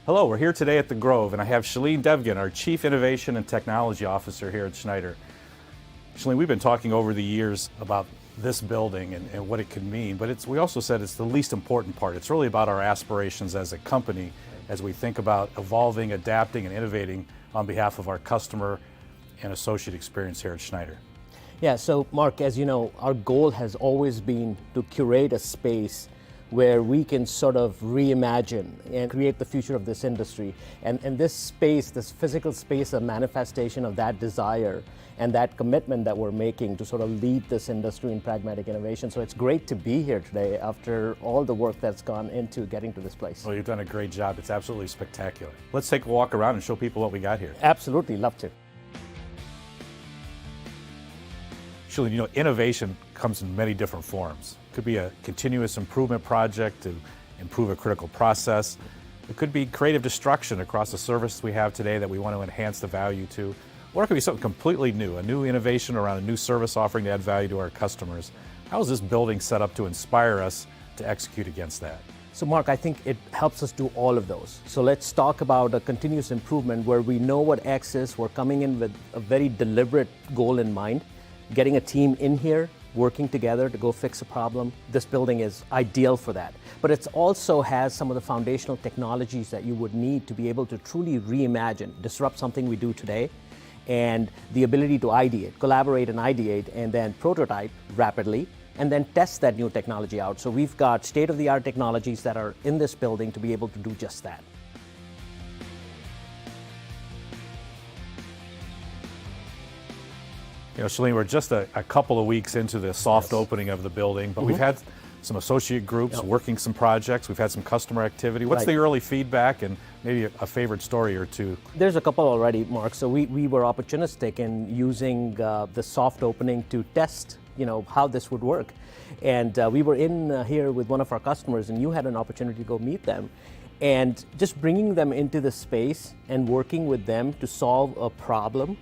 Hello, we're here today at the Grove, and I have Shaleen Devgun, our Chief Innovation and Technology Officer here at Schneider. Shaleen, we've been talking over the years about this building and what it can mean, but we also said it's the least important part. It's really about our aspirations as a company as we think about evolving, adapting, and innovating on behalf of our customer and associate experience here at Schneider. Yeah, so Mark, as you know, our goal has always been to curate a space where we can sort of reimagine and create the future of this industry. And this space, this physical space, a manifestation of that desire and that commitment that we're making to sort of lead this industry in pragmatic innovation. So it's great to be here today after all the work that's gone into getting to this place. Well, you've done a great job. It's absolutely spectacular. Let's take a walk around and show people what we got here. Absolutely, love to. Shaleen, you know, innovation comes in many different forms. It could be a continuous improvement project to improve a critical process. It could be creative destruction across the service we have today that we want to enhance the value to. Or it could be something completely new, a new innovation around a new service offering to add value to our customers. How is this building set up to inspire us to execute against that? So Mark, I think it helps us do all of those. So let's talk about a continuous improvement where we know what X is. We're coming in with a very deliberate goal in mind, getting a team in here, working together to go fix a problem. This building is ideal for that. But it also has some of the foundational technologies that you would need to be able to truly reimagine, disrupt something we do today, and the ability to ideate, collaborate and ideate, and then prototype rapidly, and then test that new technology out. So we've got state-of-the-art technologies that are in this building to be able to do just that. You know, Shaleen, we're just a couple of weeks into the soft opening of the building, but we've had some associate groups working some projects. We've had some customer activity. What's the early feedback and maybe a favorite story or two? There's a couple already, Mark. So we were opportunistic in using the soft opening to test, you know, how this would work. And we were in here with one of our customers, and you had an opportunity to go meet them. And just bringing them into the space and working with them to solve a problem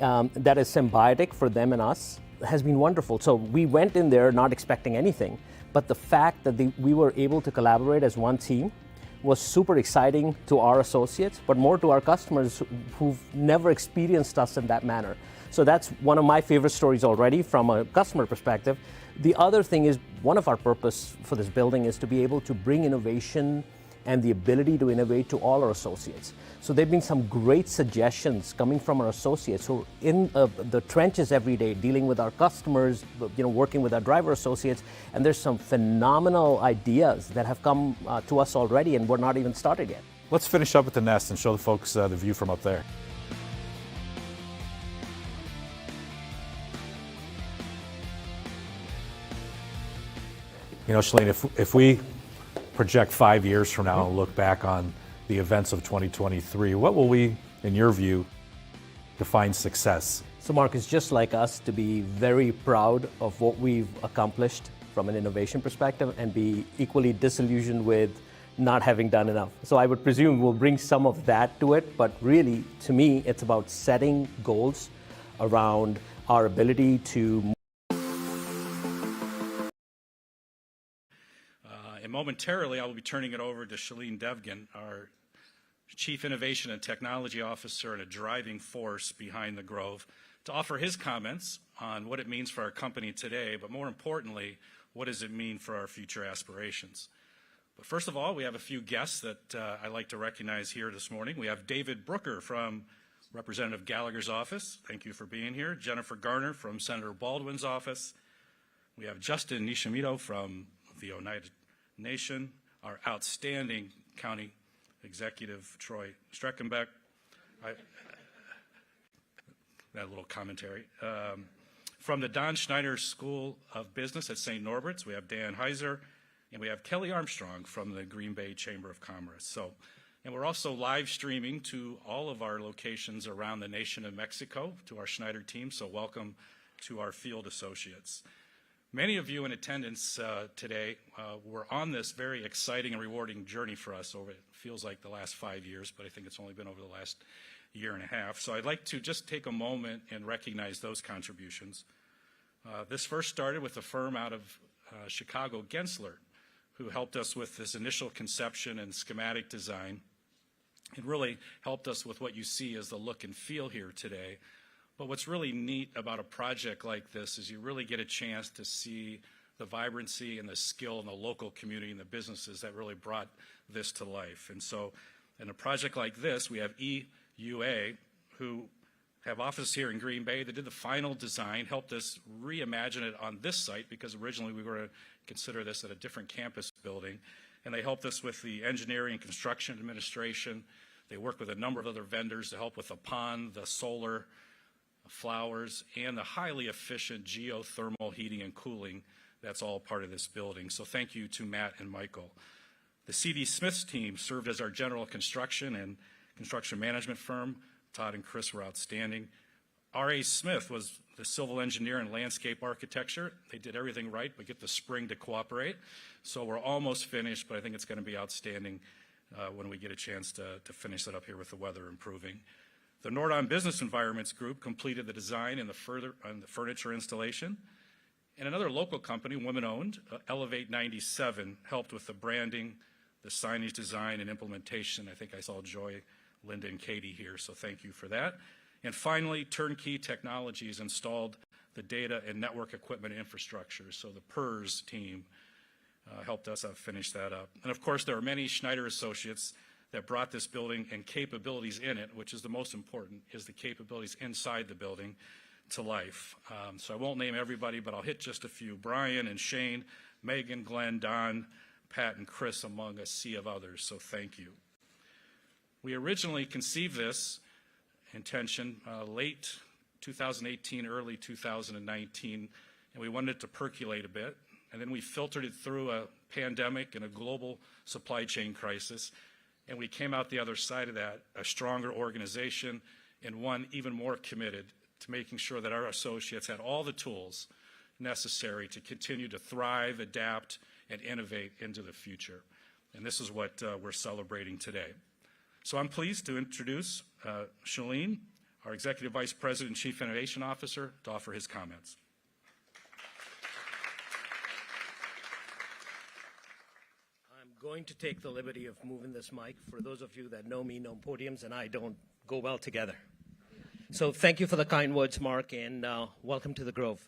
that is symbiotic for them and us has been wonderful. So we went in there not expecting anything, but the fact that we were able to collaborate as one team was super exciting to our associates, but more to our customers who've never experienced us in that manner. So that's one of my favorite stories already from a customer perspective. The other thing is, one of our purpose for this building is to be able to bring innovation and the ability to innovate to all our associates. So there have been some great suggestions coming from our associates who are in the trenches every day, dealing with our customers, you know, working with our driver associates, and there's some phenomenal ideas that have come to us already, and we're not even started yet. Let's finish up at the nest and show the folks the view from up there. You know, Shaleen, if we project 5 years from now and look back on the events of 2023, what will we, in your view, define success? So Mark, it's just like us to be very proud of what we've accomplished from an innovation perspective and be equally disillusioned with not having done enough. So I would presume we'll bring some of that to it, but really, to me, it's about setting goals around our ability to And momentarily, I will be turning it over to Shaleen Devgun, our Chief Innovation and Technology Officer and a driving force behind the Grove, to offer his comments on what it means for our company today, but more importantly, what does it mean for our future aspirations. But first of all, we have a few guests that I'd like to recognize here this morning. We have David Brooker from Representative Gallagher's office. Thank you for being here. Jennifer Garner from Senator Baldwin's office. We have Justin Nishimito from the Oneida Nation, our outstanding county executive, Troy Streckenbeck. That little commentary. From the Don Schneider School of Business at St. Norbert's, we have Dan Heiser, and we have Kelly Armstrong from the Green Bay Chamber of Commerce. And we're also live streaming to all of our locations around the nation of Mexico to our Schneider team, so welcome to our field associates. Many of you in attendance today were on this very exciting and rewarding journey for us over, it feels like the last 5 years, but I think it's only been over the last year and a half. So I'd like to just take a moment and recognize those contributions. This first started with a firm out of Chicago, Gensler, who helped us with this initial conception and schematic design. It really helped us with what you see as the look and feel here today. But what's really neat about a project like this is you really get a chance to see the vibrancy and the skill in the local community and the businesses that really brought this to life. And so in a project like this, we have EUA, who have offices here in Green Bay. They did the final design, helped us reimagine it on this site because originally we were going to consider this at a different campus building. And they helped us with the engineering and construction administration. They worked with a number of other vendors to help with the pond, the solar, flowers, and the highly efficient geothermal heating and cooling. That's all part of this building. So thank you to Matt and Michael. The C.D. Smith's team served as our general construction and construction management firm. Todd and Chris were outstanding. R.A. Smith was the civil engineer and landscape architecture. They did everything right, but get the spring to cooperate. So we're almost finished, but I think it's going to be outstanding when we get a chance to finish that up here with the weather improving. The Nordon Business Environments Group completed the design and the furniture installation. And another local company, women-owned, Elevate 97, helped with the branding, the signage design, and implementation. I think I saw Joy, Linda, and Katie here, so thank you for that. And finally, Turnkey Technologies installed the data and network equipment infrastructure. So the PERS team helped us finish that up. And of course, there are many Schneider associates that brought this building and capabilities in it, which is the most important, is the capabilities inside the building to life. So I won't name everybody, but I'll hit just a few. Brian and Shane, Megan, Glenn, Don, Pat, and Chris, among a sea of others, so thank you. We originally conceived this intention late 2018, early 2019, and we wanted it to percolate a bit, and then we filtered it through a pandemic and a global supply chain crisis, and we came out the other side of that a stronger organization and one even more committed to making sure that our associates had all the tools necessary to continue to thrive, adapt, and innovate into the future. And this is what we're celebrating today. So I'm pleased to introduce Shaleen, our Executive Vice President and Chief Innovation Officer, to offer his comments. I'm going to take the liberty of moving this mic. For those of you that know me, know podiums and I don't go well together. So thank you for the kind words, Mark, and welcome to the Grove.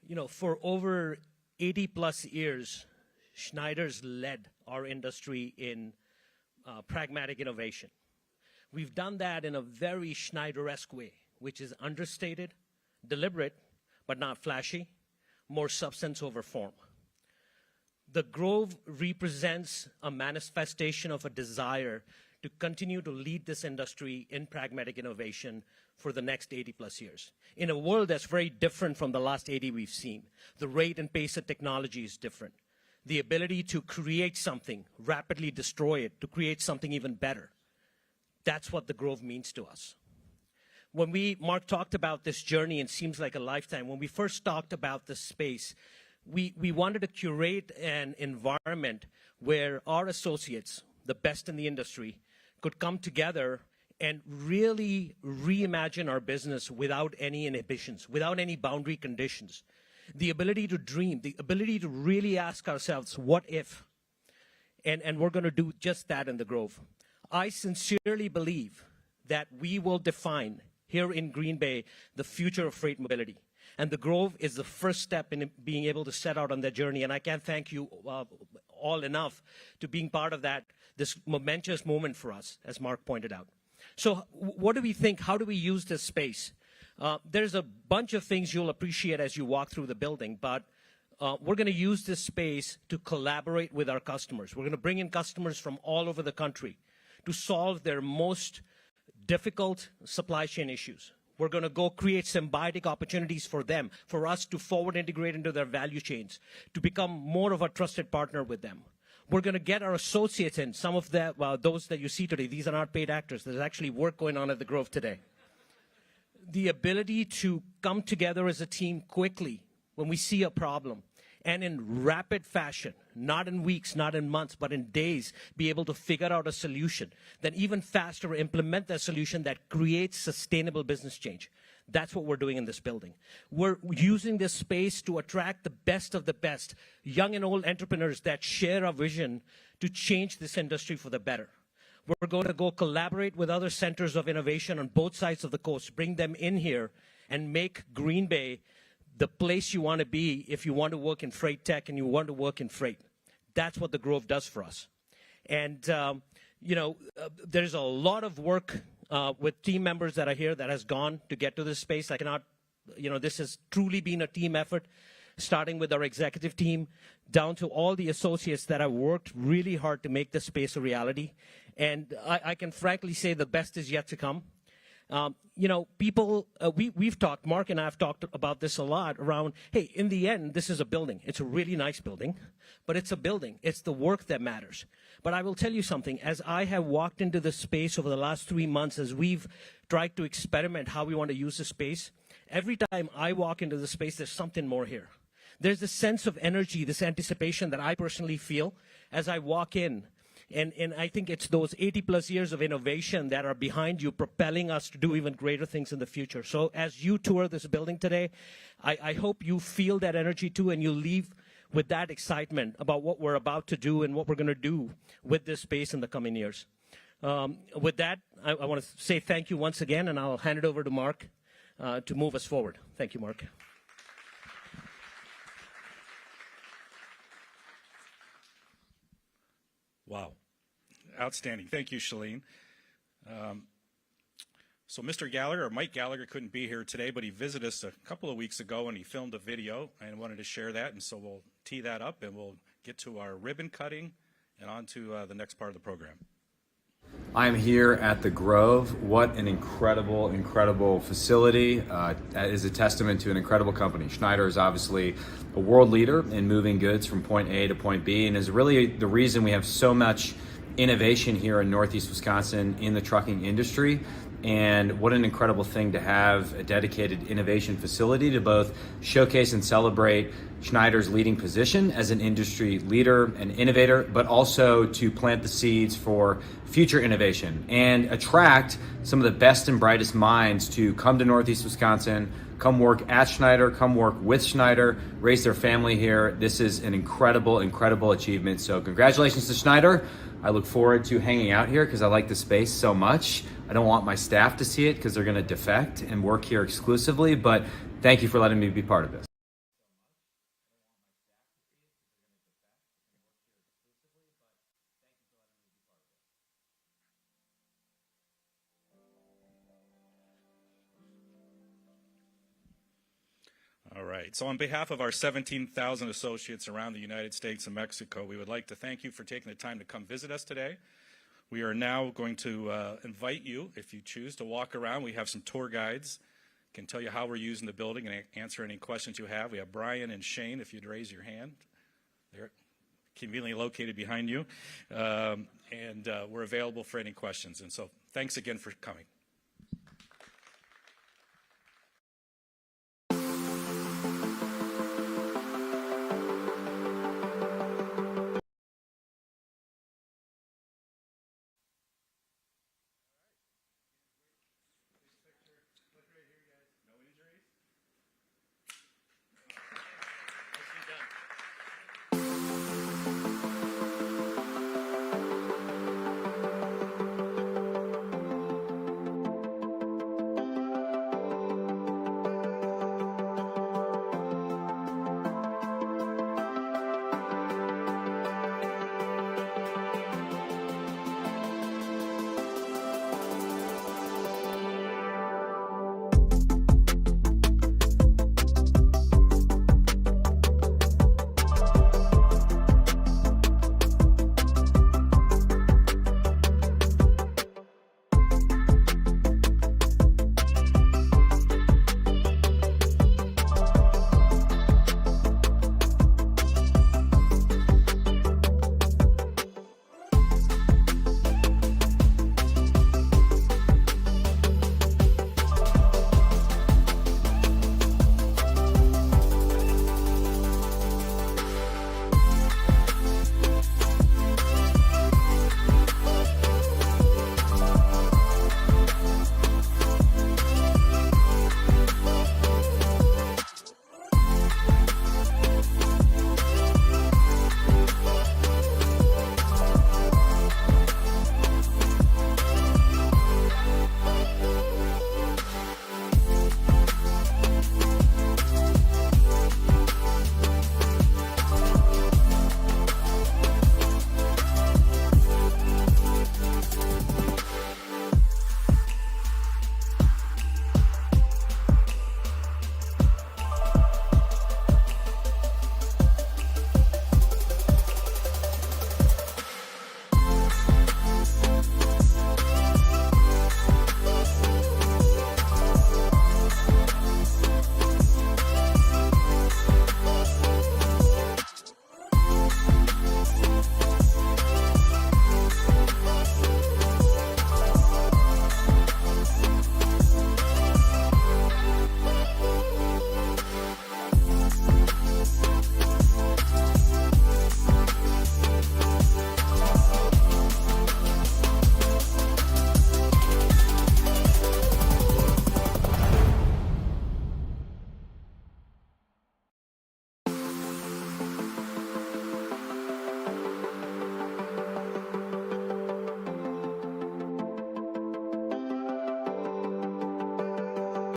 You know, for over 80 plus years, Schneider's led our industry in pragmatic innovation. We've done that in a very Schneider-esque way, which is understated, deliberate, but not flashy, more substance over form. The Grove represents a manifestation of a desire to continue to lead this industry in pragmatic innovation for the next 80 plus years. In a world that's very different from the last 80 we've seen, the rate and pace of technology is different. The ability to create something, rapidly destroy it, to create something even better. That's what the Grove means to us. When Mark talked about this journey, it seems like a lifetime. When we first talked about this space, we wanted to curate an environment where our associates, the best in the industry, could come together and really reimagine our business without any inhibitions, without any boundary conditions. The ability to dream, the ability to really ask ourselves, what if? And we're going to do just that in the Grove. I sincerely believe that we will define here in Green Bay the future of freight mobility. And the Grove is the first step in being able to set out on that journey. And I can't thank you all enough to being part of that, this momentous moment for us, as Mark pointed out. So what do we think? How do we use this space? There's a bunch of things you'll appreciate as you walk through the building, but we're going to use this space to collaborate with our customers. We're going to bring in customers from all over the country to solve their most difficult supply chain issues. We're going to go create symbiotic opportunities for them, for us to forward integrate into their value chains, to become more of a trusted partner with them. We're going to get our associates in, some of those that you see today. These are not paid actors. There's actually work going on at the Grove today. The ability to come together as a team quickly when we see a problem and in rapid fashion, not in weeks, not in months, but in days, be able to figure out a solution, then even faster implement that solution that creates sustainable business change. That's what we're doing in this building. We're using this space to attract the best of the best, young and old entrepreneurs that share our vision to change this industry for the better. We're going to go collaborate with other centers of innovation on both sides of the coast, bring them in here, and make Green Bay the place you want to be if you want to work in freight tech and you want to work in freight. That's what the Grove does for us. And, there's a lot of work with team members that are here that has gone to get to this space. I cannot, this has truly been a team effort, starting with our executive team, down to all the associates that have worked really hard to make this space a reality. And I can frankly say the best is yet to come. We've talked, Mark and I have talked about this a lot around, hey, in the end, this is a building. It's a really nice building, but it's a building. It's the work that matters. But I will tell you something, as I have walked into this space over the last 3 months, as we've tried to experiment how we want to use the space, every time I walk into the space, there's something more here. There's this sense of energy, this anticipation that I personally feel as I walk in. And I think it's those 80-plus years of innovation that are behind you, propelling us to do even greater things in the future. So as you tour this building today, I hope you feel that energy too, and you leave with that excitement about what we're about to do and what we're going to do with this space in the coming years. With that, I want to say thank you once again, and I'll hand it over to Mark to move us forward. Thank you, Mark. Wow. Outstanding. Thank you, Shaleen. So Mr. Gallagher, or Mike Gallagher, couldn't be here today, but he visited us a couple of weeks ago and he filmed a video and wanted to share that. And so we'll tee that up and we'll get to our ribbon cutting and on to the next part of the program. I'm here at the Grove. What an incredible, incredible facility. That is a testament to an incredible company. Schneider is obviously a world leader in moving goods from point A to point B, and is really the reason we have so much innovation here in Northeast Wisconsin in the trucking industry. And what an incredible thing to have a dedicated innovation facility to both showcase and celebrate Schneider's leading position as an industry leader and innovator, but also to plant the seeds for future innovation and attract some of the best and brightest minds to come to Northeast Wisconsin, come work at Schneider, come work with Schneider, raise their family here. This is an incredible, incredible achievement. So congratulations to Schneider. I look forward to hanging out here because I like the space so much. I don't want my staff to see it because they're going to defect and work here exclusively, but thank you for letting me be part of this. All right. So on behalf of our 17,000 associates around the United States and Mexico, we would like to thank you for taking the time to come visit us today. We are now going to invite you, if you choose, to walk around. We have some tour guides, can tell you how we're using the building and answer any questions you have. We have Brian and Shane, if you'd raise your hand. They're conveniently located behind you. And we're available for any questions. And so thanks again for coming.